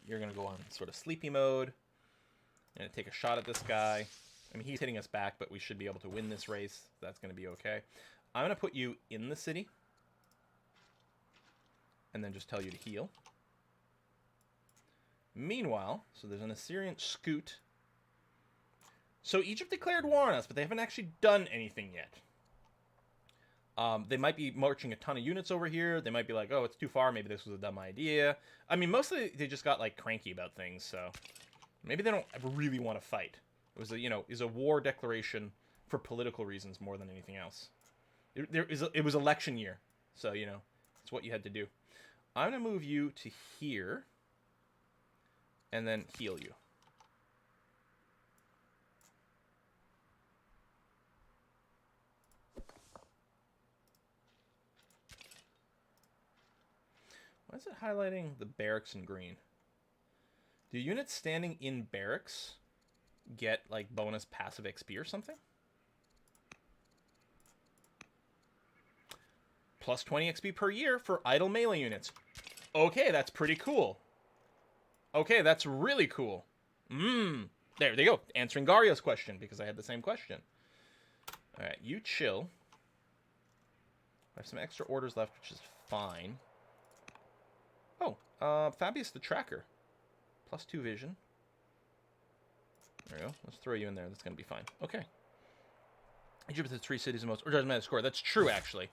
you're going to go on sort of sleepy mode and take a shot at this guy. I mean, he's hitting us back, but we should be able to win this race. That's going to be okay. I'm going to put you in the city and then just tell you to heal. Meanwhile, so there's an Assyrian scoot. So Egypt declared war on us, but they haven't actually done anything yet. They might be marching a ton of units over here. They might be like, oh, it's too far. Maybe this was a dumb idea. I mean, mostly they just got, like, cranky about things, so maybe they don't really want to fight. It was a war declaration for political reasons more than anything else. It was election year, so, it's what you had to do. I'm going to move you to here and then heal you. Why is it highlighting the barracks in green? Do units standing in barracks get, like, bonus passive XP or something? Plus 20 XP per year for idle melee units. Okay, that's pretty cool. Okay, that's really cool. There they go. Answering Gario's question, because I had the same question. Alright, you chill. I have some extra orders left, which is fine. Oh, Fabius the Tracker. Plus 2 vision. There we go. Let's throw you in there. That's going to be fine. Okay. Egypt has 3 cities and most... Or doesn't matter score. That's true, actually.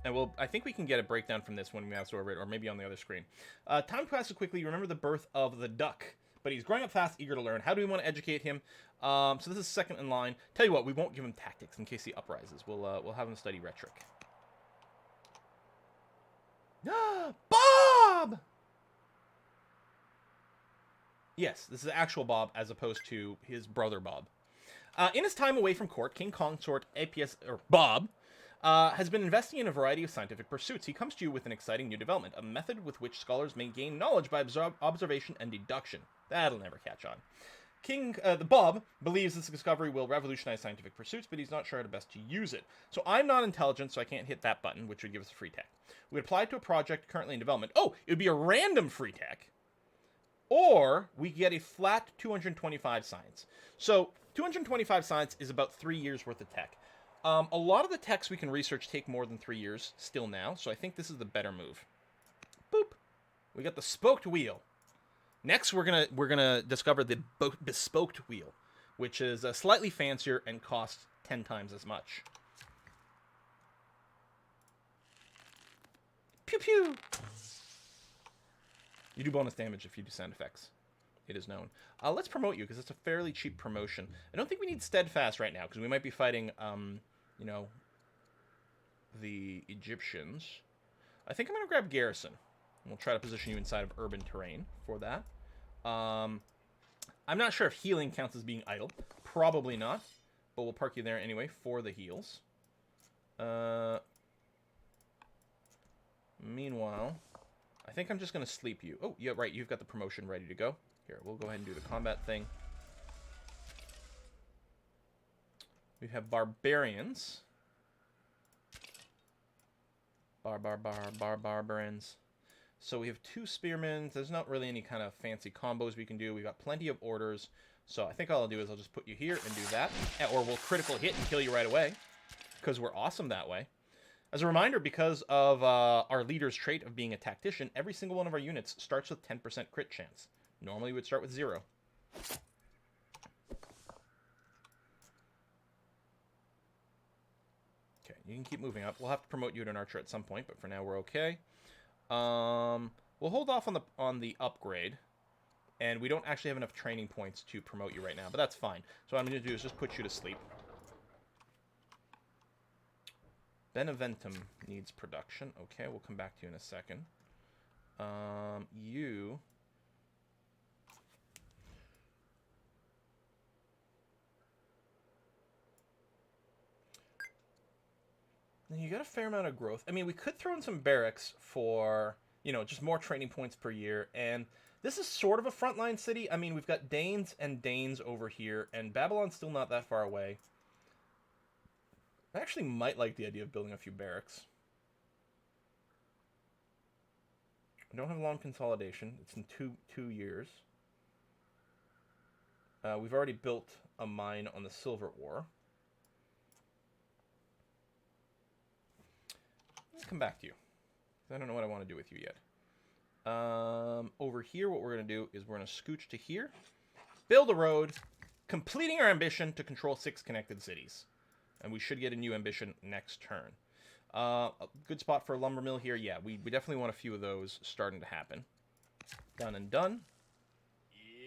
And I think we can get a breakdown from this when we mouse over it, or maybe on the other screen. Time passes quickly. You remember the birth of the duck. But he's growing up fast, eager to learn. How do we want to educate him? So this is second in line. Tell you what, we won't give him tactics in case he uprises. We'll have him study rhetoric. Bob! Yes, this is actual Bob as opposed to his brother Bob. In his time away from court, King Consort APS, or Bob, has been investing in a variety of scientific pursuits. He comes to you with an exciting new development, a method with which scholars may gain knowledge by observation and deduction. That'll never catch on. The Bob believes this discovery will revolutionize scientific pursuits, but he's not sure how to best to use it. So I'm not intelligent, so I can't hit that button, which would give us a free tech. We would apply to a project currently in development. Oh, it would be a random free tech. Or we get a flat 225 science. So 225 science is about 3 years worth of tech. A lot of the techs we can research take more than 3 years still now, so I think this is the better move. Boop. We got the spoked wheel. Next, we're gonna discover the bespoked wheel, which is slightly fancier and costs 10 times as much. Pew pew. You do bonus damage if you do sound effects. It is known. Let's promote you, because it's a fairly cheap promotion. I don't think we need steadfast right now, because we might be fighting, the Egyptians. I think I'm going to grab garrison. And we'll try to position you inside of urban terrain for that. I'm not sure if healing counts as being idle. Probably not. But we'll park you there anyway for the heals. Meanwhile, I think I'm just going to sleep you. Oh, yeah, right. You've got the promotion ready to go. Here, we'll go ahead and do the combat thing. We have barbarians. Barbarians. So we have 2 spearmen. There's not really any kind of fancy combos we can do. We've got plenty of orders. So I think all I'll do is I'll just put you here and do that. Or we'll critical hit and kill you right away. Because we're awesome that way. As a reminder, because of our leader's trait of being a tactician, every single one of our units starts with 10% crit chance. Normally we would start with 0. Okay, you can keep moving up. We'll have to promote you to an archer at some point, but for now we're okay. We'll hold off on the upgrade, and we don't actually have enough training points to promote you right now, but that's fine. So what I'm going to do is just put you to sleep. Beneventum needs production. Okay, we'll come back to you in a second. You... You got a fair amount of growth. I mean, we could throw in some barracks for, just more training points per year. And this is sort of a frontline city. I mean, we've got Danes and Danes over here, and Babylon's still not that far away. I actually might like the idea of building a few barracks. We don't have long consolidation. It's in two years. We've already built a mine on the Silver Ore. Let's come back to you. I don't know what I want to do with you yet. Over here, what we're going to do is we're going to scooch to here, build a road, completing our ambition to control 6 connected cities. And we should get a new ambition next turn. A good spot for a lumber mill here. Yeah, we definitely want a few of those starting to happen. Done and done.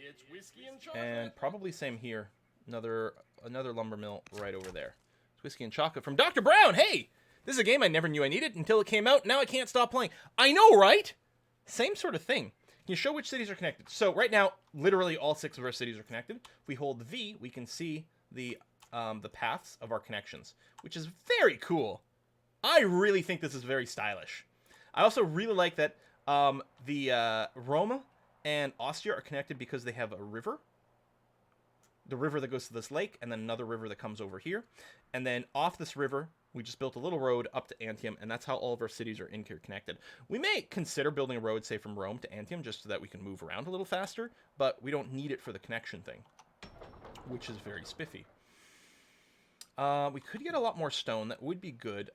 It's whiskey and chocolate. And probably same here. Another lumber mill right over there. It's whiskey and chocolate from Dr. Brown. Hey, this is a game I never knew I needed until it came out. Now I can't stop playing. I know, right? Same sort of thing. Can you show which cities are connected? So right now, literally all 6 of our cities are connected. If we hold V, we can see the paths of our connections, which is very cool. I really think this is very stylish. I also really like that the Roma and Ostia are connected because they have a river. The river that goes to this lake, and then another river that comes over here. And then off this river, we just built a little road up to Antium, and that's how all of our cities are interconnected. We may consider building a road, say, from Rome to Antium, just so that we can move around a little faster, but we don't need it for the connection thing, which is very spiffy. We could get a lot more stone. That would be good.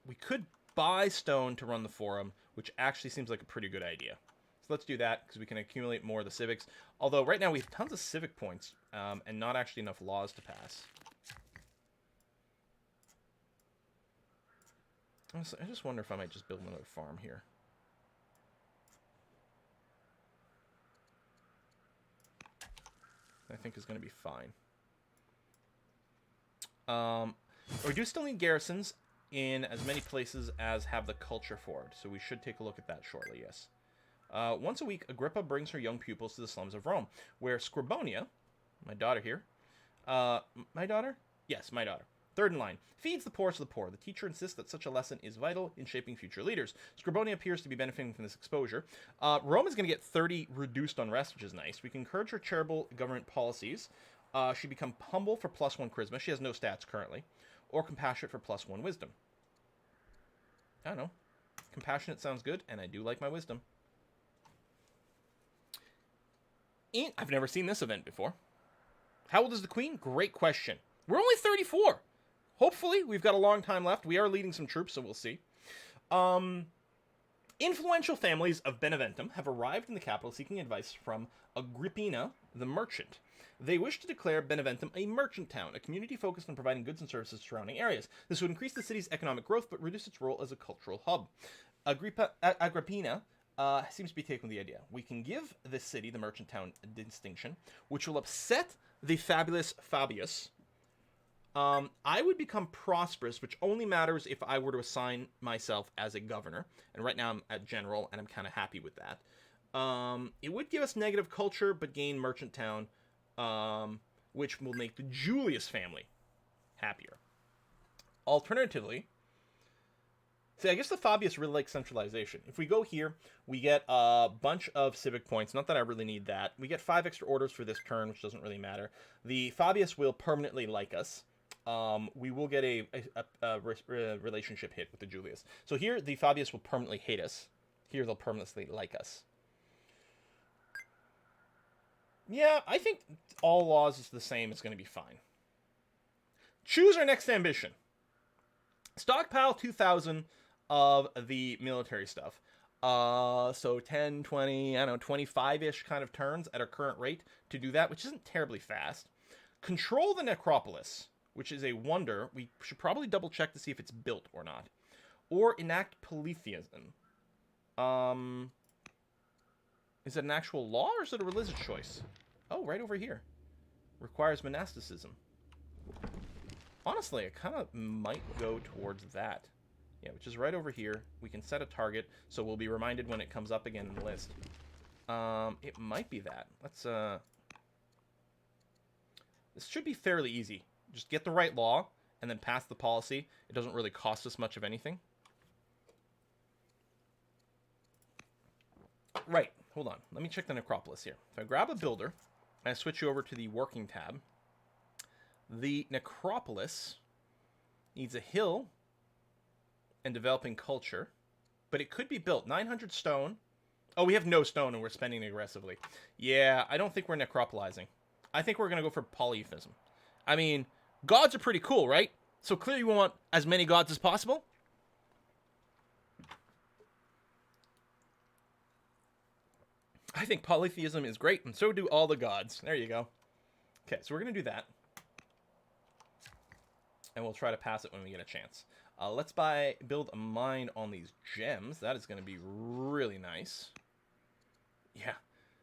We could buy stone to run the forum, which actually seems like a pretty good idea. So let's do that, because we can accumulate more of the civics. Although right now we have tons of civic points, and not actually enough laws to pass. I just wonder if I might just build another farm here. I think is going to be fine. We do still need garrisons in as many places as have the culture for it, so we should take a look at that shortly, yes. Once a week, Agrippa brings her young pupils to the slums of Rome, where Scribonia, my daughter here, my daughter? Yes, my daughter. Third in line, feeds the poorest of the poor. The teacher insists that such a lesson is vital in shaping future leaders. Scribonia appears to be benefiting from this exposure. Rome is going to get 30 reduced unrest, which is nice. We can encourage her charitable government policies. She become humble for +1 charisma. She has no stats currently. Or compassionate for +1 wisdom. I don't know. Compassionate sounds good, and I do like my wisdom. I've never seen this event before. How old is the queen? Great question. We're only 34. Hopefully, we've got a long time left. We are leading some troops, so we'll see. Influential families of Beneventum have arrived in the capital seeking advice from Agrippina, the merchant. They wish to declare Beneventum a merchant town, a community focused on providing goods and services to surrounding areas. This would increase the city's economic growth, but reduce its role as a cultural hub. Agrippina seems to be taking the idea. We can give this city the merchant town distinction, which will upset the fabulous Fabius. I would become prosperous, which only matters if I were to assign myself as a governor. And right now I'm at general, and I'm kind of happy with that. It would give us negative culture, but gain merchant town, which will make the Julius family happier. Alternatively, see, I guess the Fabius really likes centralization. If we go here, we get a bunch of civic points. Not that I really need that. We get 5 extra orders for this turn, which doesn't really matter. The Fabius will permanently like us. We will get a relationship hit with the Julius. So here, the Fabius will permanently hate us. Here, they'll permanently like us. Yeah, I think all laws is the same. It's going to be fine. Choose our next ambition. Stockpile 2,000 of the military stuff. So 10, 20, I don't know, 25-ish kind of turns at our current rate to do that, which isn't terribly fast. Control the necropolis, which is a wonder. We should probably double check to see if it's built or not. Or enact polytheism. Is it an actual law or is it a religious choice? Oh, right over here. Requires monasticism. Honestly, I kind of might go towards that. Yeah, which is right over here. We can set a target, so we'll be reminded when it comes up again in the list. It might be that. Let's, this should be fairly easy. Just get the right law, and then pass the policy. It doesn't really cost us much of anything. Right, hold on. Let me check the necropolis here. If I grab a builder, and I switch you over to the working tab, the necropolis needs a hill and developing culture, but it could be built. 900 stone, Oh, we have no stone and we're spending aggressively. Yeah, I don't think we're necropolizing. I think we're going to go for polytheism. I mean, gods are pretty cool, right? So clearly we want as many gods as possible. I think polytheism is great, and so do all the gods. There you go. Okay, so we're going to do that. And we'll try to pass it when we get a chance. Let's build a mine on these gems. That is going to be really nice. Yeah.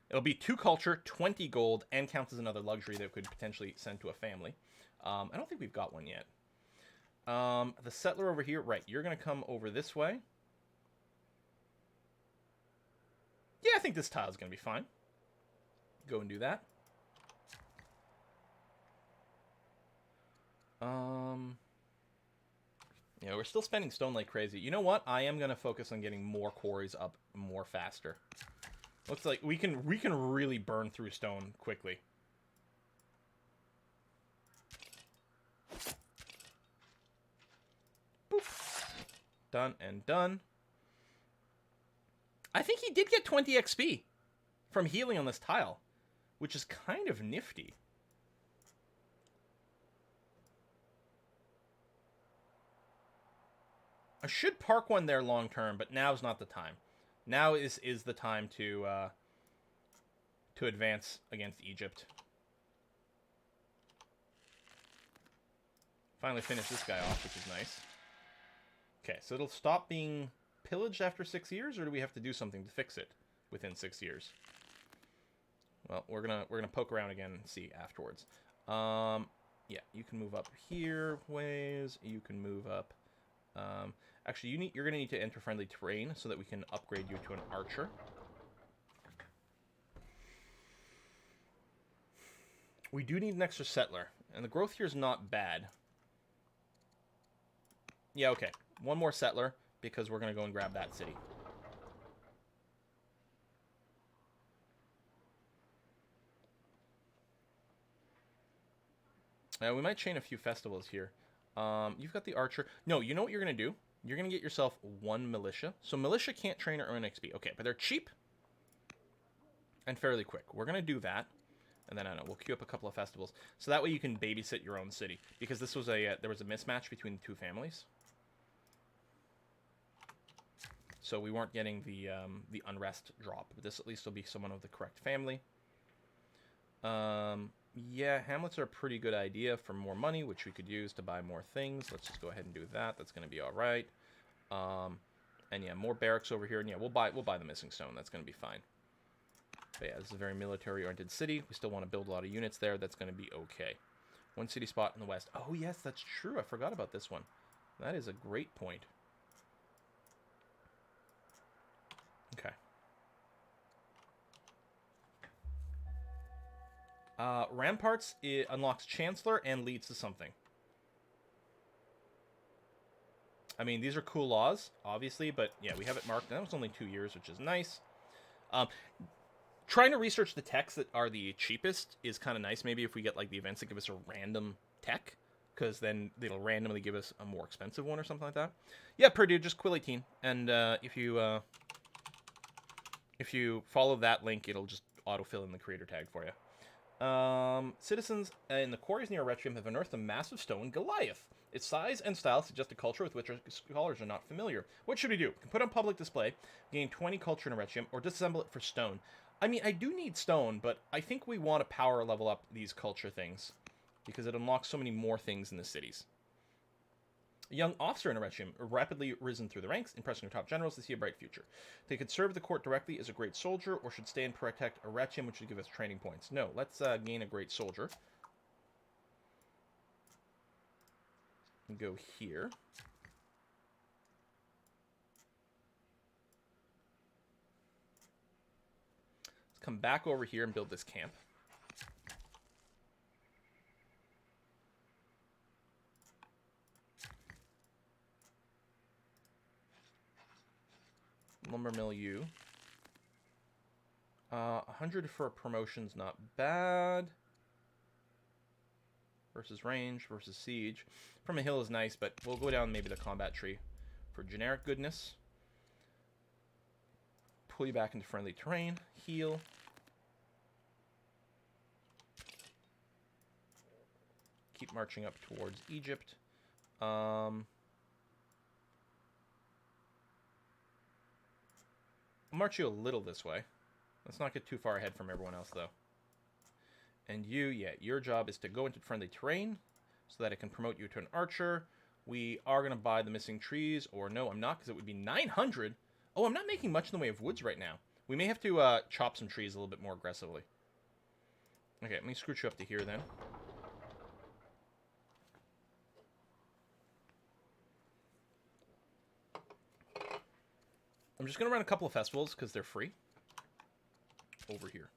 It'll be 2 culture, 20 gold, and counts as another luxury that could potentially send to a family. I don't think we've got one yet. The settler over here, right, you're going to come over this way. Yeah, I think this tile is going to be fine. Go and do that. Yeah, we're still spending stone like crazy. You know what? I am going to focus on getting more quarries up more faster. Looks like we can really burn through stone quickly. Boop. Done and done. I think he did get 20 XP from healing on this tile, which is kind of nifty. I should park one there long term, but now's not the time. Now is the time to advance against Egypt. Finally finish this guy off, which is nice. Okay, so it'll stop being pillaged after 6 years, or do we have to do something to fix it within 6 years? Well, we're gonna poke around again and see afterwards. Yeah, you can move up here ways. You can move up. Actually, you're gonna need to enter friendly terrain so that we can upgrade you to an archer. We do need an extra settler, and the growth here is not bad. Yeah, okay. One more settler, because we're gonna go and grab that city. We might chain a few festivals here. You've got the archer. No, you know what you're gonna do? You're going to get yourself 1 militia. So militia can't train or earn XP. Okay, but they're cheap and fairly quick. We're going to do that. And then, I don't know, we'll queue up a couple of festivals. So that way you can babysit your own city. Because this was there was a mismatch between the 2 families. So we weren't getting the unrest drop. But this at least will be someone of the correct family. Yeah, hamlets are a pretty good idea for more money, which we could use to buy more things. Let's just go ahead and do that. That's going to be all right. And yeah, more barracks over here. And yeah, we'll buy the missing stone. That's going to be fine. But yeah, this is a very military-oriented city. We still want to build a lot of units there. That's going to be okay. 1 city spot in the west. Oh, yes, that's true. I forgot about this one. That is a great point. Okay. Ramparts, it unlocks Chancellor and leads to something. I mean, these are cool laws, obviously, but yeah, we have it marked. That was only 2 years, which is nice. Trying to research the techs that are the cheapest is kind of nice. Maybe if we get like the events that give us a random tech, because then it'll randomly give us a more expensive one or something like that. Yeah, Purdue, just Quill 18, and if you follow that link, it'll just autofill in the creator tag for you. Citizens in the quarries near Retrium have unearthed a massive stone Goliath. Its size and style suggest a culture with which our scholars are not familiar. What should we do? We can put on public display, gain 20 culture in Retrium, or disassemble it for stone. I mean, I do need stone, but I think we want to power level up these culture things, because it unlocks so many more things in the cities. A young officer in Retrium, rapidly risen through the ranks, impressing your top generals to see a bright future. They could serve the court directly as a great soldier, or should stay and protect Retrium, which would give us training points. No, let's gain a great soldier. And go here. Let's come back over here and build this camp. Lumber mill you. 100 for a promotion's not bad. Versus range, versus siege. From a hill is nice, but we'll go down maybe the combat tree for generic goodness. pull you back into friendly terrain. Heal. Keep marching up towards Egypt. I'll march you a little this way. Let's not get too far ahead from everyone else, though. And you, yeah, your job is to go into friendly terrain so that I can promote you to an archer. We are going to buy the missing trees, or no, I'm not, because it would be 900. Oh, I'm not making much in the way of woods right now. We may have to chop some trees a little bit more aggressively. Okay, let me scooch you up to here, then. I'm just going to run a couple of festivals, because they're free. Over here.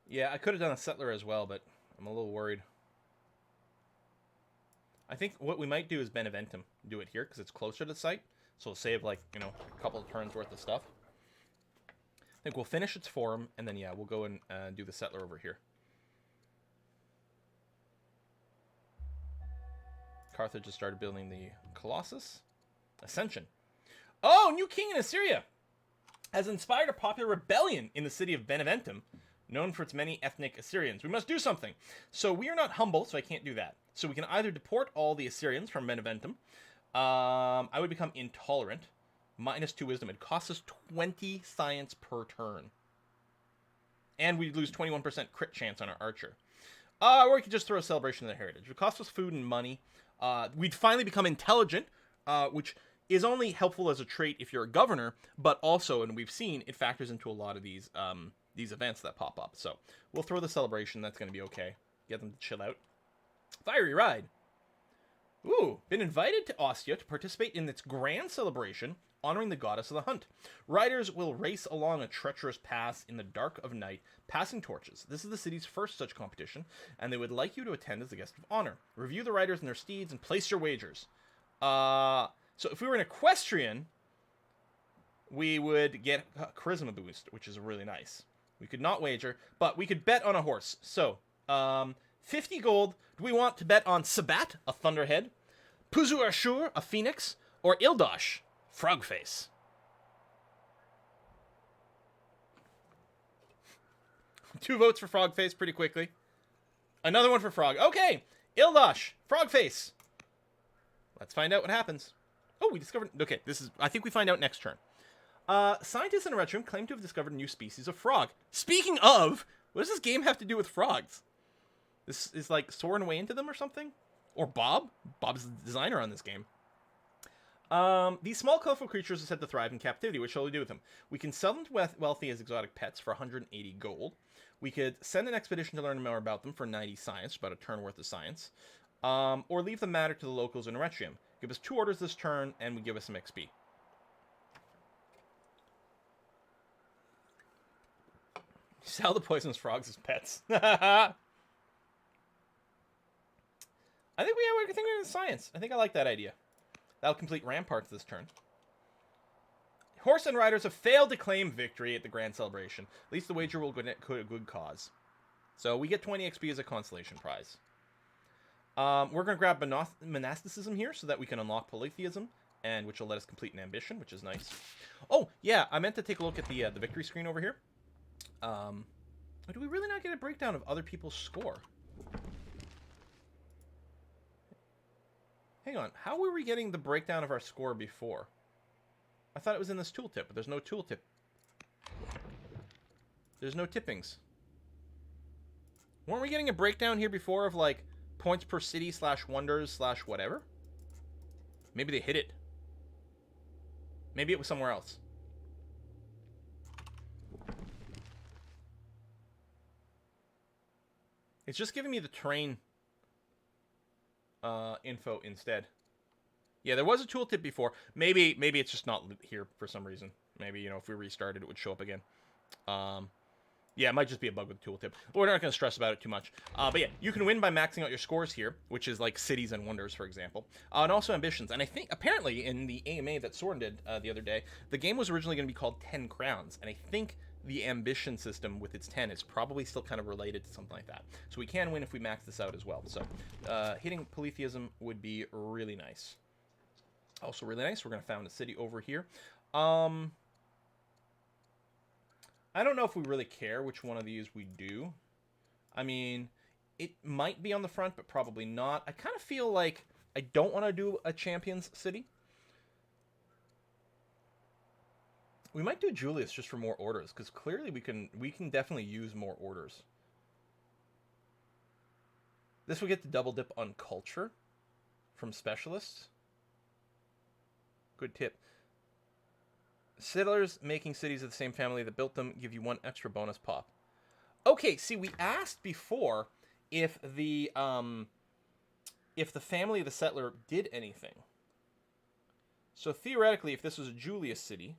Yeah, I could have done a settler as well, but I'm a little worried. I think what we might do is Beneventum. Do it here, because it's closer to the site. So we'll save, like, you know, a couple of turns worth of stuff. I think we'll finish its forum, and then, yeah, we'll go and do the settler over here. Carthage just started building the Colossus. Ascension. Oh, new king in Assyria has inspired a popular rebellion in the city of Beneventum, known for its many ethnic Assyrians. We must do something. So we are not humble, so I can't do that. So we can either deport all the Assyrians from Beneventum. I would become intolerant. -2 wisdom. It costs us 20 science per turn. And we'd lose 21% crit chance on our archer. Or we could just throw a celebration of their heritage. It would cost us food and money. We'd finally become intelligent, which is only helpful as a trait if you're a governor, but also, and we've seen, it factors into a lot of these events that pop up. So we'll throw the celebration. That's going to be okay. Get them to chill out. Fiery ride. Ooh, been invited to Ostia to participate in its grand celebration honoring the goddess of the hunt. Riders will race along a treacherous pass in the dark of night, passing torches. This is the city's first such competition, and they would like you to attend as a guest of honor. Review the riders and their steeds and place your wagers. So if we were an equestrian, we would get a charisma boost, which is really nice. We could not wager, but we could bet on a horse. So, 50 gold. Do we want to bet on Sabat, a thunderhead, Puzu Ashur, a phoenix, or Ildosh, frogface? Two votes for frogface pretty quickly. Another one for frog. Okay, Ildosh, frogface. Let's find out what happens. Oh, we discovered... Okay, this is... I think we find out next turn. Scientists in a retro room claim to have discovered a new species of frog. Speaking of, what does this game have to do with frogs? This is like soaring away into them or something? Or Bob? Bob's the designer on this game. These small, colorful creatures are said to thrive in captivity. What shall we do with them? We can sell them to wealthy as exotic pets for 180 gold. We could send an expedition to learn more about them for 90 science, about a turn worth of science. Or leave the matter to the locals in Eretrium. Give us 2 orders this turn, and we give us some XP. Sell the poisonous frogs as pets. I think we're in science. I think I like that idea. That'll complete ramparts this turn. Horse and riders have failed to claim victory at the grand celebration. At least the wager will go to a good cause. So we get 20 XP as a consolation prize. We're going to grab monasticism here so that we can unlock polytheism, and which will let us complete an ambition, which is nice. Oh, yeah, I meant to take a look at the victory screen over here. Do we really not get a breakdown of other people's score? Hang on, how were we getting the breakdown of our score before? I thought it was in this tooltip, but there's no tooltip. There's no tippings. Weren't we getting a breakdown here before of, like, points per city / wonders / whatever? Maybe they hit it. Maybe it was somewhere else. It's just giving me the terrain info instead. Yeah, there was a tooltip before. Maybe it's just not here for some reason. Maybe, you know, if we restarted, it would show up again. Yeah, it might just be a bug with the tooltip. But we're not going to stress about it too much. But yeah, you can win by maxing out your scores here, which is like cities and wonders, for example. And also ambitions. And I think, apparently, in the AMA that Soren did the other day, the game was originally going to be called 10 Crowns. And I think the ambition system with its 10 is probably still kind of related to something like that. So we can win if we max this out as well. So hitting polytheism would be really nice. Also really nice, we're going to found a city over here. I don't know if we really care which one of these we do. I mean, it might be on the front, but probably not. I kind of feel like I don't want to do a champions city. We might do Julius just for more orders, because clearly we can definitely use more orders. This will get the double dip on culture from specialists. Good tip. Settlers making cities of the same family that built them give you 1 extra bonus pop. Okay, see, we asked before if the family of the settler did anything. So theoretically, if this was a Julius city...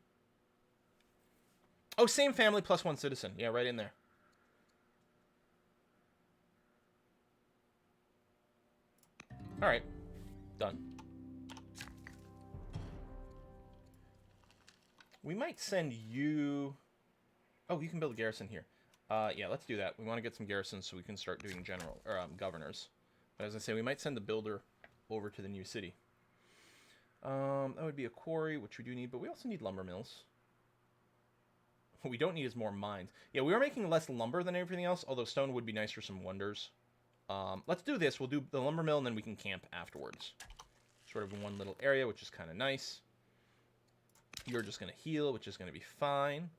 Oh, same family plus 1 citizen. Yeah, right in there. All right. Done. We might send you... Oh, you can build a garrison here. Yeah, let's do that. We want to get some garrisons so we can start doing general or governors. But as I say, we might send the builder over to the new city. That would be a quarry, which we do need, but we also need lumber mills. What we don't need is more mines. Yeah, we are making less lumber than everything else, although stone would be nice for some wonders. Let's do this. We'll do the lumber mill, and then we can camp afterwards. Sort of in one little area, which is kind of nice. You're just going to heal, which is going to be fine.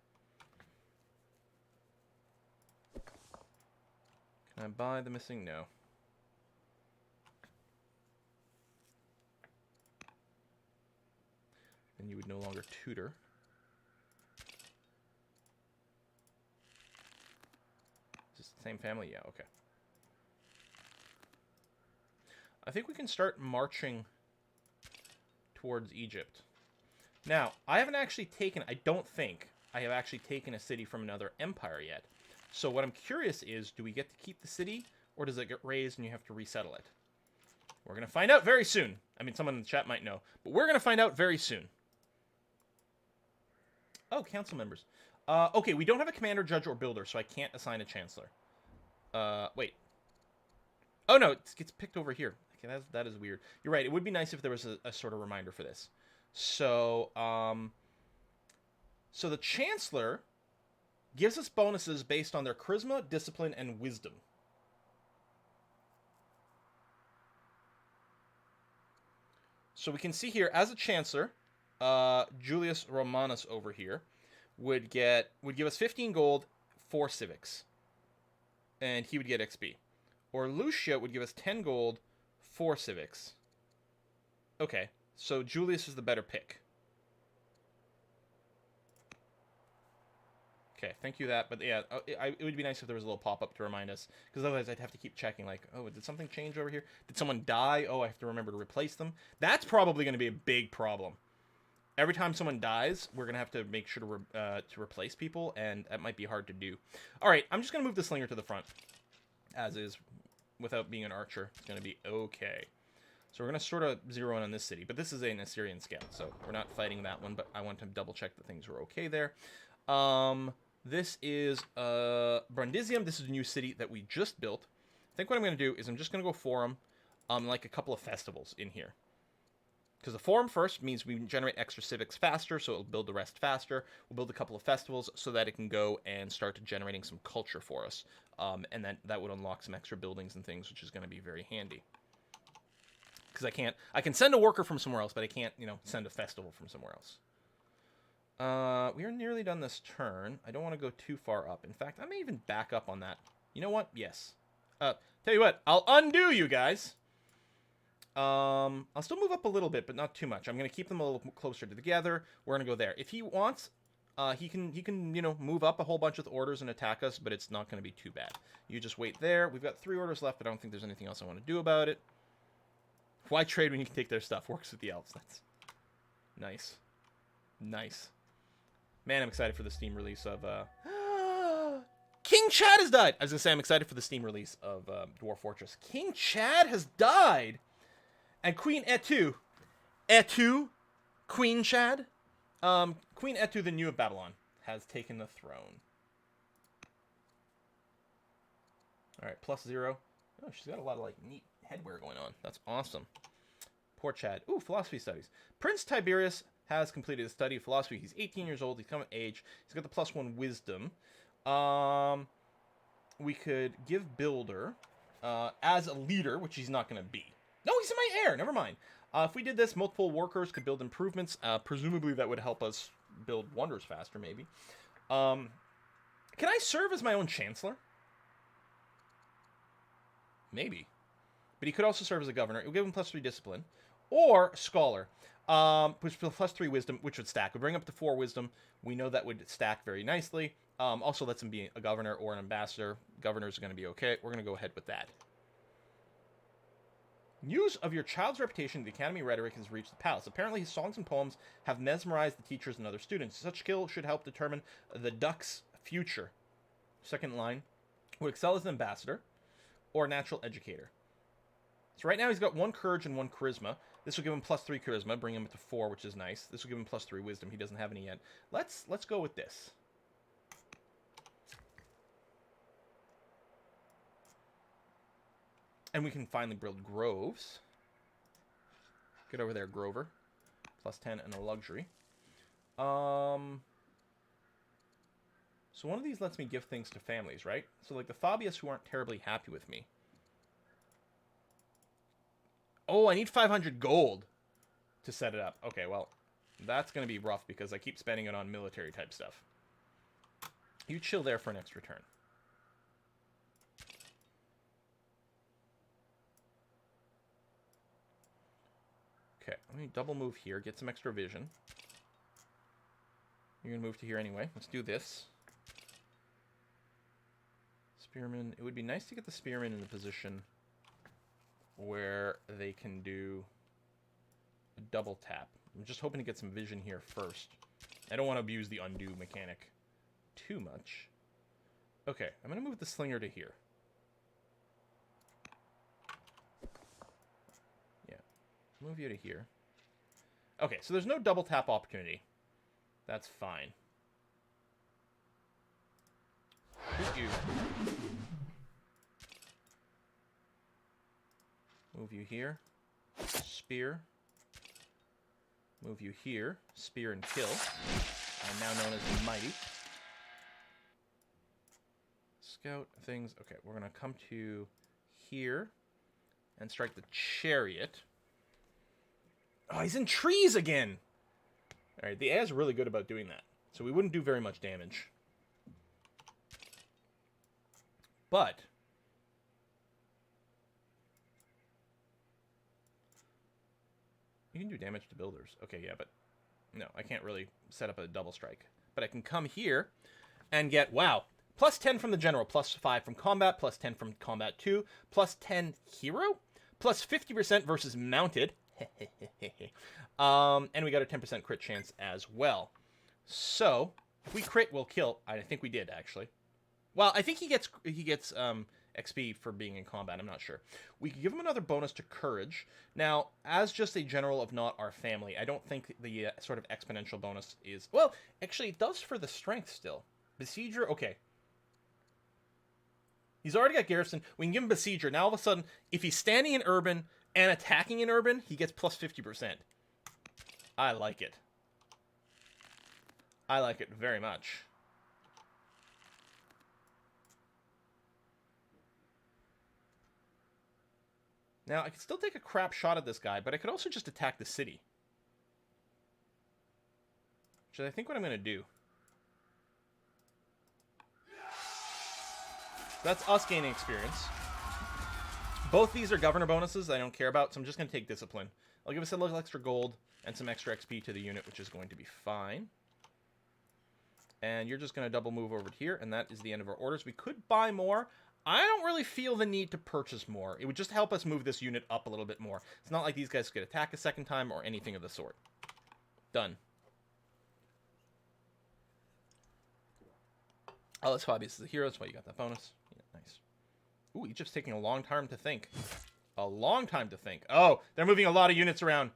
Can I buy the missing? No. Then you would no longer tutor. Is this the same family? Yeah, okay. I think we can start marching towards Egypt. Now, I haven't actually taken... I don't think I have actually taken a city from another empire yet. So what I'm curious is, do we get to keep the city, or does it get raised and you have to resettle it? We're going to find out very soon. I mean, someone in the chat might know, but we're going to find out very soon. Oh, council members. Okay, we don't have a commander, judge, or builder, so I can't assign a chancellor. Wait. Oh, no, it gets picked over here. Okay, that is weird. You're right, it would be nice if there was a sort of reminder for this. So, so the chancellor gives us bonuses based on their charisma, discipline, and wisdom. So we can see here, as a chancellor, Julius Romanus over here would give us 15 gold, 4 civics, and he would get XP. Or Lucia would give us 10 gold, 4 civics. Okay, so Julius is the better pick. Okay, thank you that, but yeah, it would be nice if there was a little pop-up to remind us, because otherwise I'd have to keep checking, like, oh, did something change over here? Did someone die? Oh, I have to remember to replace them. That's probably going to be a big problem. Every time someone dies, we're going to have to make sure to replace people, and that might be hard to do. All right, I'm just going to move the slinger to the front, as is, without being an archer. It's going to be okay. So we're going to sort of zero in on this city, but this is an Assyrian scout, so we're not fighting that one, but I want to double-check that things are okay there. This is Brundisium. This is a new city that we just built. I think what I'm going to do is I'm just going to go forum, like a couple of festivals in here. Because the forum first means we generate extra civics faster, so it'll build the rest faster. We'll build a couple of festivals so that it can go and start generating some culture for us. And then that would unlock some extra buildings and things, which is going to be very handy. Because I can send a worker from somewhere else, but I can't, send a festival from somewhere else. We are nearly done this turn. I don't want to go too far up. In fact, I may even back up on that. You know what? Yes. Tell you what, I'll undo you guys. I'll still move up a little bit, but not too much. I'm going to keep them a little closer together. We're going to go there. If he wants, he can move up a whole bunch with orders and attack us, but it's not going to be too bad. You just wait there. We've got 3 orders left, but I don't think there's anything else I want to do about it. Why trade when you can take their stuff? Works with the elves. That's nice. Nice. Man, I'm excited for the Steam release of... King Chad has died! I was going to say, I'm excited for the Steam release of Dwarf Fortress. King Chad has died! And Queen Etu, Queen Chad, Queen Etu, the New of Babylon, has taken the throne. All right, +0. Oh, she's got a lot of like neat headwear going on. That's awesome. Poor Chad. Ooh, philosophy studies. Prince Tiberius has completed his study of philosophy. He's 18 years old. He's come of age. He's got the +1 wisdom. We could give Builder as a leader, which he's not going to be. No, he's in my heir. Never mind. If we did this, multiple workers could build improvements. Presumably that would help us build wonders faster, maybe. Can I serve as my own chancellor? Maybe. But he could also serve as a governor. It would give him +3 discipline. Or scholar, which +3 wisdom, which would stack. Would bring up to 4 wisdom. We know that would stack very nicely. Also lets him be a governor or an ambassador. Governors are going to be okay. We're going to go ahead with that. News of your child's reputation in the Academy Rhetoric has reached the palace. Apparently his songs and poems have mesmerized the teachers and other students. Such skill should help determine the duck's future. Second line, would excel as an ambassador or a natural educator. So right now he's got 1 courage and 1 charisma. This will give him +3 charisma, bring him up to 4, which is nice. This will give him +3 wisdom. He doesn't have any yet. Let's go with this. And we can finally build groves. Get over there, Grover. +10 and a luxury. So one of these lets me give things to families, right? So like the Fabius who aren't terribly happy with me. Oh, I need 500 gold to set it up. Okay, well, that's going to be rough because I keep spending it on military type stuff. You chill there for an extra turn. Okay, let me double move here, get some extra vision. You're going to move to here anyway. Let's do this. Spearmen. It would be nice to get the spearmen in a position where they can do a double tap. I'm just hoping to get some vision here first. I don't want to abuse the undo mechanic too much. Okay, I'm going to move the slinger to here. Yeah, move you to here. Okay, so there's no double tap opportunity. That's fine. Shoot you. Move you here. Spear. Move you here. Spear and kill. I'm now known as the Mighty. Scout things. Okay, we're going to come to here and strike the chariot. Oh, he's in trees again! Alright, the AI is really good about doing that. So we wouldn't do very much damage. But you can do damage to builders. Okay, yeah, but no, I can't really set up a double strike. But I can come here and get, wow, +10 from the general, +5 from combat, +10 from combat 2, +10 hero, +50% versus mounted. And we got a 10% crit chance as well. So if we crit, we'll kill. I think we did, actually. Well, I think he gets XP for being in combat. I'm not sure. We could give him another bonus to courage. Now, as just a general of not our family, I don't think the sort of exponential bonus is... Well, actually, it does for the strength still. Besieger, okay. He's already got garrison. We can give him Besieger. Now, all of a sudden, if he's standing in urban and attacking in urban, he gets +50%. I like it. I like it very much. Now, I could still take a crap shot at this guy, but I could also just attack the city. Which is, I think, what I'm going to do. That's us gaining experience. Both these are governor bonuses I don't care about, so I'm just going to take discipline. I'll give us a little extra gold and some extra XP to the unit, which is going to be fine. And you're just going to double move over to here, and that is the end of our orders. We could buy more. I don't really feel the need to purchase more. It would just help us move this unit up a little bit more. It's not like these guys could attack a second time or anything of the sort. Done. Oh, that's Fabius is the hero. That's why you got that bonus. Yeah, nice. Ooh, Egypt's taking a long time to think. A long time to think. Oh, they're moving a lot of units around.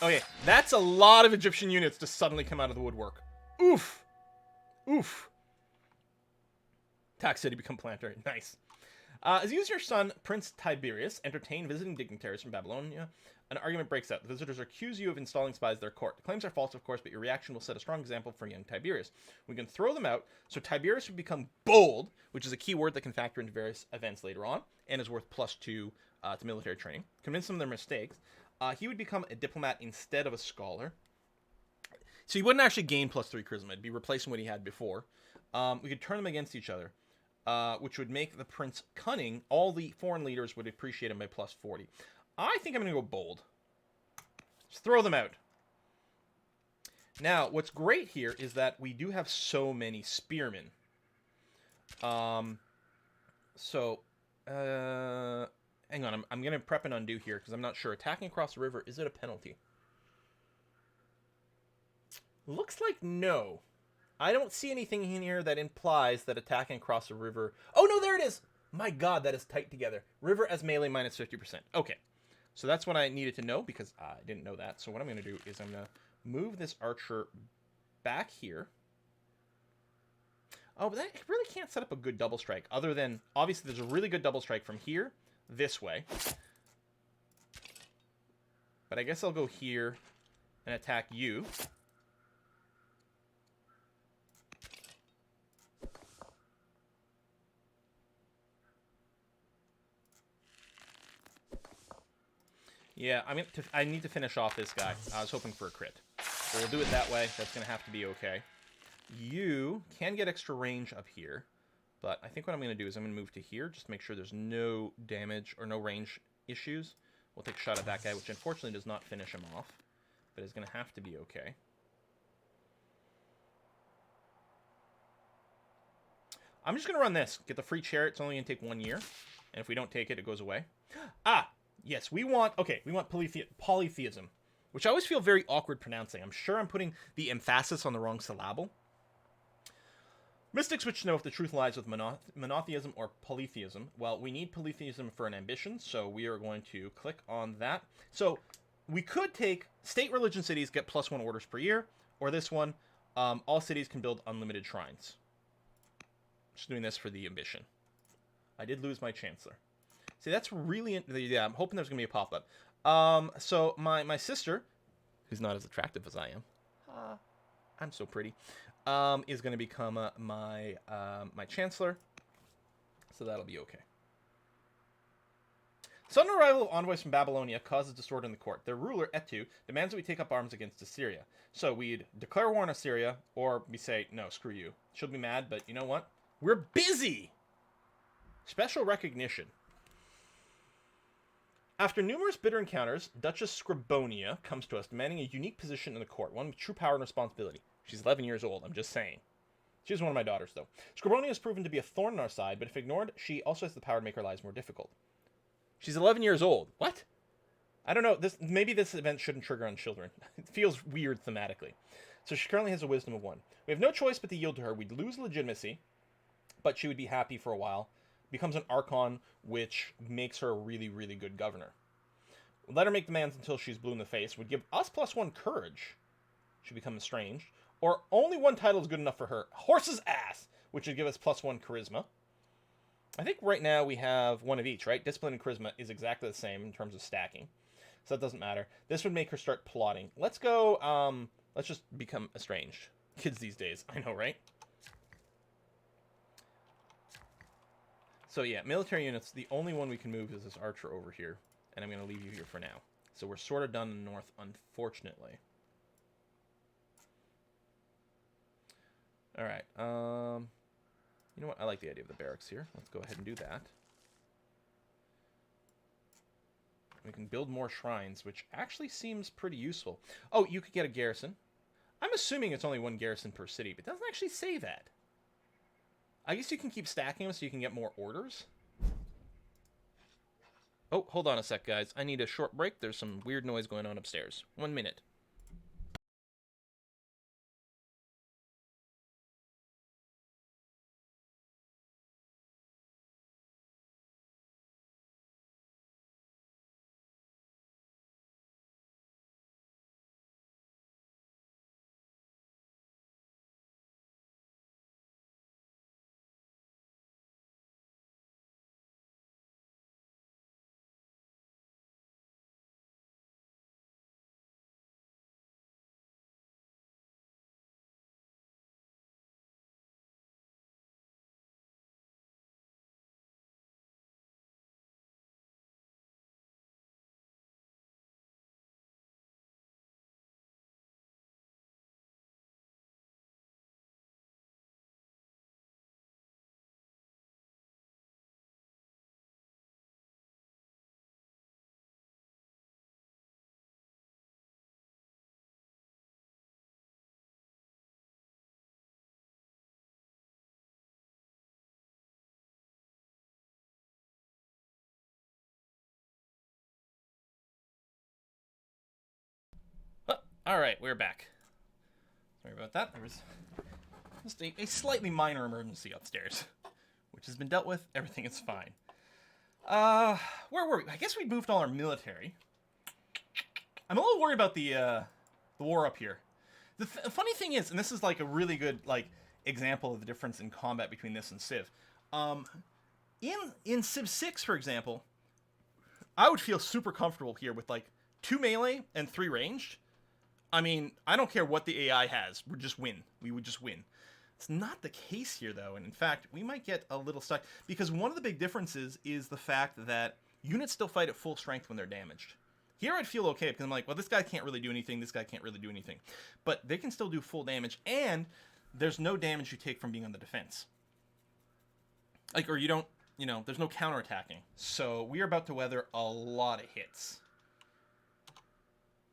Okay, that's a lot of Egyptian units to suddenly come out of the woodwork. Oof. Oof. Tax City become planetary. Nice. As you use your son, Prince Tiberius, entertain visiting dignitaries from Babylonia, an argument breaks out. The visitors accuse you of installing spies at their court. The claims are false, of course, but your reaction will set a strong example for young Tiberius. We can throw them out, so Tiberius would become bold, which is a key word that can factor into various events later on, and is worth +2 to military training. Convince them of their mistakes. He would become a diplomat instead of a scholar. So he wouldn't actually gain +3 charisma. It'd be replacing what he had before. We could turn them against each other. Which would make the prince cunning. All the foreign leaders would appreciate him by +40. I think I'm going to go bold. Just throw them out. Now, what's great here is that we do have so many spearmen. Hang on, I'm going to prep and undo here because I'm not sure. Attacking across the river, is it a penalty? Looks like no. I don't see anything in here that implies that attacking across the river... Oh, no, there it is! My god, that is tight together. River as melee minus 50%. Okay. So that's what I needed to know because I didn't know that. So what I'm going to do is I'm going to move this archer back here. Oh, but that really can't set up a good double strike other than... Obviously, there's a really good double strike from here this way. But I guess I'll go here and attack you. Yeah, I need to finish off this guy. I was hoping for a crit. So we'll do it that way. That's going to have to be okay. You can get extra range up here. But I think what I'm going to do is I'm going to move to here. Just to make sure there's no damage or no range issues. We'll take a shot at that guy, which unfortunately does not finish him off. But is going to have to be okay. I'm just going to run this. Get the free chariot. It's only going to take 1 year. And if we don't take it, it goes away. Ah! Yes, we want polytheism, which I always feel very awkward pronouncing. I'm sure I'm putting the emphasis on the wrong syllable. Mystics wish to know if the truth lies with monotheism or polytheism. Well, we need polytheism for an ambition, so we are going to click on that. So we could take state religion cities get +1 orders per year, or this one, all cities can build unlimited shrines. Just doing this for the ambition. I did lose my chancellor. See, that's really... Yeah, I'm hoping there's going to be a pop-up. So, my sister, who's not as attractive as I am, I'm so pretty, is going to become my chancellor. So that'll be okay. Sudden arrival of envoys from Babylonia causes disorder in the court. Their ruler, Etu, demands that we take up arms against Assyria. So we'd declare war on Assyria, or we say, no, screw you. She'll be mad, but you know what? We're busy! Special recognition. After numerous bitter encounters, Duchess Scribonia comes to us, demanding a unique position in the court, one with true power and responsibility. She's 11 years old, I'm just saying. She's one of my daughters, though. Scribonia has proven to be a thorn in our side, but if ignored, she also has the power to make our lives more difficult. She's 11 years old. What? I don't know. Maybe this event shouldn't trigger on children. It feels weird thematically. So she currently has a wisdom of 1. We have no choice but to yield to her. We'd lose legitimacy, but she would be happy for a while. Becomes an archon, which makes her a really, really good governor. Let her make demands until she's blue in the face. Would give us +1 courage. She becomes estranged. Or only 1 title is good enough for her. Horse's ass, which would give us +1 charisma. I think right now we have 1 of each, right? Discipline and charisma is exactly the same in terms of stacking. So that doesn't matter. This would make her start plotting. Let's go, let's just become estranged. Kids these days, I know, right? So yeah, military units, the only one we can move is this archer over here. And I'm going to leave you here for now. So we're sort of done in the north, unfortunately. Alright, you know what? I like the idea of the barracks here. Let's go ahead and do that. We can build more shrines, which actually seems pretty useful. Oh, you could get a garrison. I'm assuming it's only 1 garrison per city, but it doesn't actually say that. I guess you can keep stacking them so you can get more orders. Oh, hold on a sec, guys. I need a short break. There's some weird noise going on upstairs. 1 minute. All right, we're back. Sorry about that. There was just a slightly minor emergency upstairs, which has been dealt with. Everything is fine. Where were we? I guess we moved all our military. I'm a little worried about the war up here. The funny thing is, and this is like a really good like example of the difference in combat between this and Civ. In Civ 6, for example, I would feel super comfortable here with like 2 melee and 3 ranged. I mean, I don't care what the AI has. We just win. We would just win. It's not the case here, though, and in fact, we might get a little stuck, because one of the big differences is the fact that units still fight at full strength when they're damaged. Here I'd feel okay, because I'm like, well, this guy can't really do anything, this guy can't really do anything. But they can still do full damage, and there's no damage you take from being on the defense. Like, or you don't, you know, there's no counterattacking. So we are about to weather a lot of hits.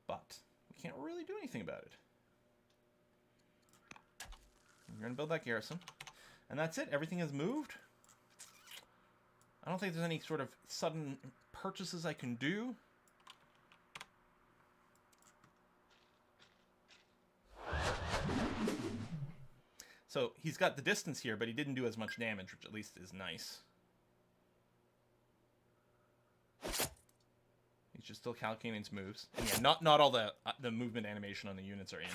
But we can't really do anything about it. We're going to build that garrison. And that's it. Everything has moved. I don't think there's any sort of sudden purchases I can do. So he's got the distance here, but he didn't do as much damage, which at least is nice. He's just still calculating his moves. And yeah, not all the movement animation on the units are in.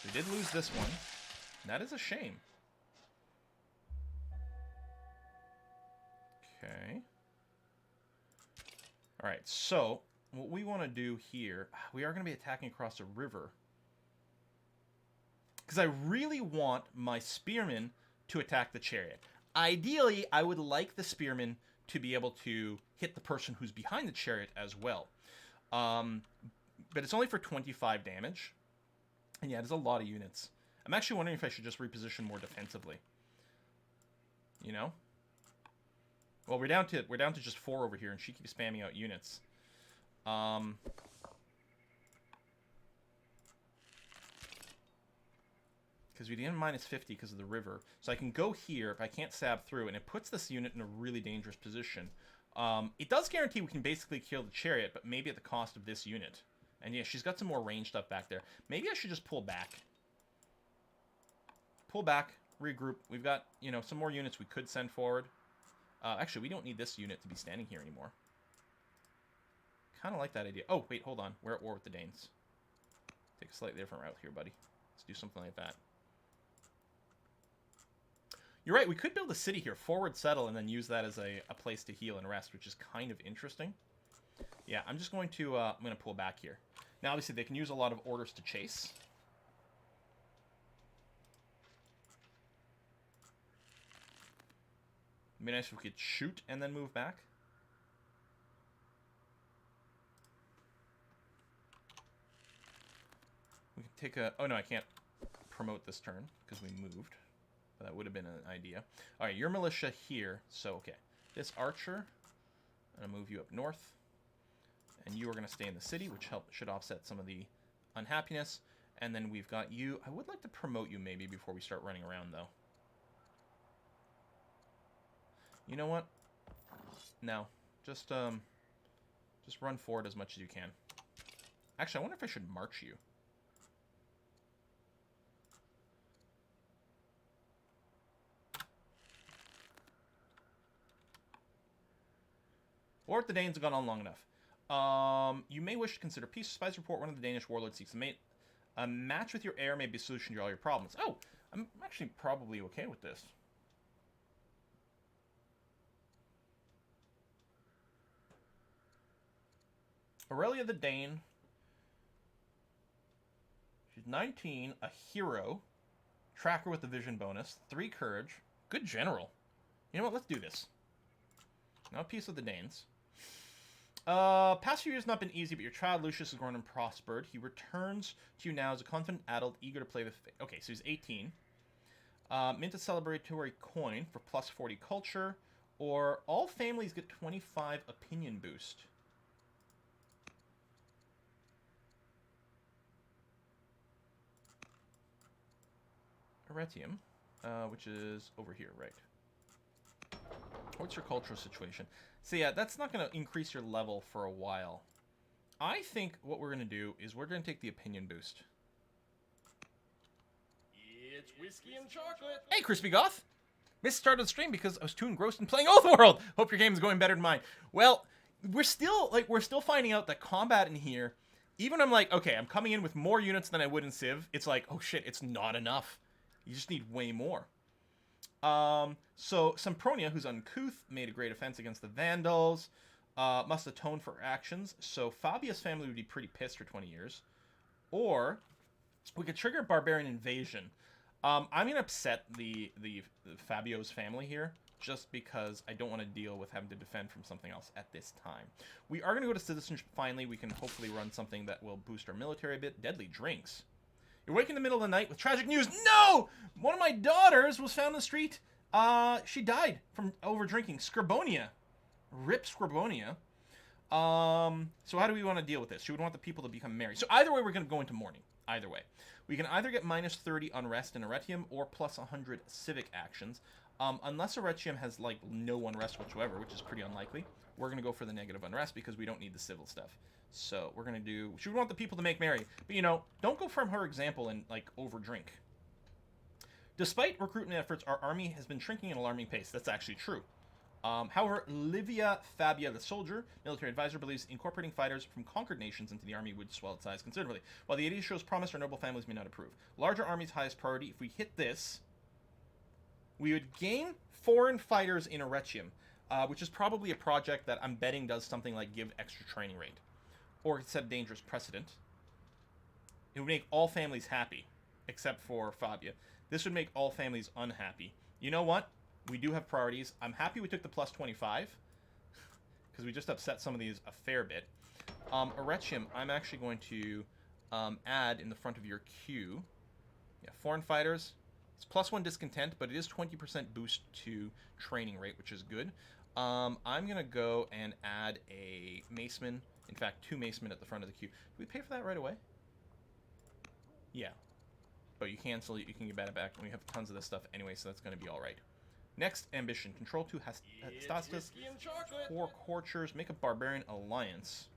We did lose this one. That is a shame. Okay. Alright, so what we want to do here, we are going to be attacking across a river. Because I really want my spearmen to attack the chariot. Ideally, I would like the spearmen to be able to hit the person who's behind the chariot as well. But it's only for 25 damage. And yeah, there's a lot of units. I'm actually wondering if I should just reposition more defensively. You know? Well, we're down to just 4 over here, and she keeps spamming out units. Because we didn't minus 50 because of the river. So I can go here, but I can't stab through, and it puts this unit in a really dangerous position. It does guarantee we can basically kill the chariot, but maybe at the cost of this unit. And yeah, she's got some more range stuff back there. Maybe I should just pull back. Pull back, regroup. We've got, you know, some more units we could send forward. Actually, we don't need this unit to be standing here anymore. Kind of like that idea. Oh, wait, hold on. We're at war with the Danes. Take a slightly different route here, buddy. Let's do something like that. You're right, we could build a city here, forward settle, and then use that as a place to heal and rest, which is kind of interesting. Yeah, I'm just going to, I'm going to pull back here. Now, obviously, they can use a lot of orders to chase. It'd be nice if we could shoot and then move back. We can take a... Oh, no, I can't promote this turn because we moved. But that would have been an idea. All right, your militia here. So, okay. This archer, I'm going to move you up north. And you are going to stay in the city, which should offset some of the unhappiness. And then we've got you. I would like to promote you maybe before we start running around, though. You know what? No. Just run forward as much as you can. Actually, I wonder if I should march you. War with the Danes have gone on long enough. You may wish to consider peace. Spies report one of the Danish warlords seeks a mate. A match with your heir may be a solution to all your problems. Oh, I'm actually probably okay with this. Aurelia the Dane. She's 19, a hero. Tracker with the vision bonus. 3 courage. Good general. You know what? Let's do this. Now peace with the Danes. Past few years have not been easy, but your child Lucius has grown and prospered. He returns to you now as a confident adult, eager to play with... Okay, so he's 18. Mint a celebratory coin for plus 40 culture, or all families get 25 opinion boost. Aretium, which is over here, right? What's your cultural situation? So yeah, that's not going to increase your level for a while. I think what we're going to do is we're going to take the opinion boost. It's whiskey and chocolate. Hey, Crispy Goth! Missed start of the stream because I was too engrossed in playing Oathworld. Hope your game's going better than mine. Well, we're still finding out that combat in here, even I'm like, okay, I'm coming in with more units than I would in Civ. It's like, oh shit, it's not enough. You just need way more. So Sempronia, who's uncouth, made a great offense against the Vandals. Must atone for actions. So Fabia's family would be pretty pissed for 20 years. Or we could trigger Barbarian Invasion. I'm going to upset the Fabio's family here, just because I don't want to deal with having to defend from something else at this time. We are going to go to citizenship finally. We can hopefully run something that will boost our military a bit. Deadly drinks. You're waking in the middle of the night with tragic news. No! One of my daughters was found in the street. She died from over drinking. Scribonia. Rip Scribonia. So how do we want to deal with this? She would want the people to become merry. So either way, we're going to go into mourning. Either way. We can either get minus 30 unrest in Arretium or plus 100 civic actions. Unless Arretium has, like, no unrest whatsoever, which is pretty unlikely, we're going to go for the negative unrest because we don't need the civil stuff. So we're going to do... She would want the people to make merry. But, you know, don't go from her example and, like, overdrink. Despite recruitment efforts, our army has been shrinking at an alarming pace. That's actually true. However, Livia Fabia, the soldier, military advisor, believes incorporating fighters from conquered nations into the army would swell its size considerably. While the idea shows promise, our noble families may not approve. Larger army's highest priority. If we hit this, we would gain foreign fighters in Arretium, which is probably a project that I'm betting does something like give extra training rate. Or set a dangerous precedent. It would make all families happy, except for Fabia. This would make all families unhappy. You know what? We do have priorities. I'm happy we took the plus 25, because we just upset some of these a fair bit. Arretium, I'm actually going to add in the front of your queue. Yeah, foreign fighters. It's plus 1 discontent, but it is 20% boost to training rate, which is good. I'm going to go and add a maceman. In fact, 2 macemen at the front of the queue. Do we pay for that right away? Yeah. But you cancel it, you can get that back, and we have tons of this stuff anyway, so that's going to be all right. Next ambition, control 2 Hestastus, 4 Courtiers, make a barbarian alliance.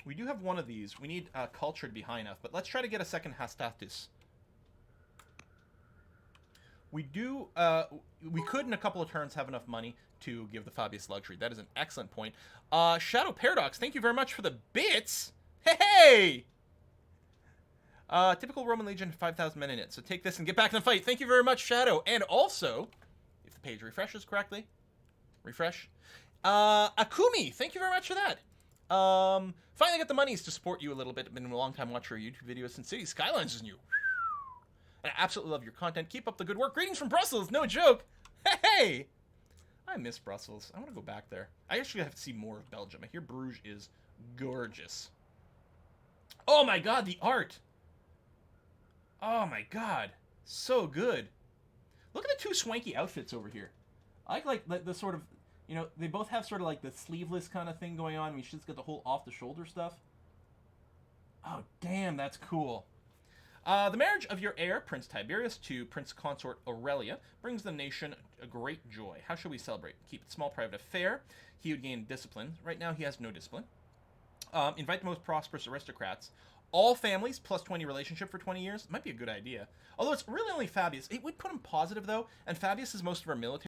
We do have one of these. We need culture to be high enough, but let's try to get a second Hestastus. We do, we could in a couple of turns have enough money to give the Fabius luxury. That is an excellent point. Shadow Paradox, thank you very much for the bits. Hey! Typical Roman Legion, 5,000 men in it. So take this and get back in the fight. Thank you very much, Shadow. And also, if the page refreshes correctly, refresh. Akumi, thank you very much for that. Finally got the monies to support you a little bit. I've been a long time watcher of your YouTube videos since City Skylines is new. And I absolutely love your content. Keep up the good work. Greetings from Brussels. No joke. Hey! I miss Brussels. I want to go back there. I actually have to see more of Belgium. I hear Bruges is gorgeous. Oh my god, the art! Oh my god. So good. Look at the 2 swanky outfits over here. I like the sort of, you know, they both have sort of like the sleeveless kind of thing going on. We should just get the whole off-the-shoulder stuff. Oh, damn, that's cool. The marriage of your heir, Prince Tiberius, to Prince Consort Aurelia brings the nation a great joy. How shall we celebrate? Keep it small, private affair. He would gain discipline. Right now, he has no discipline. Invite the most prosperous aristocrats. All families, plus 20 relationship for 20 years. Might be a good idea. Although it's really only Fabius. It would put him positive, though. And Fabius is most of our military.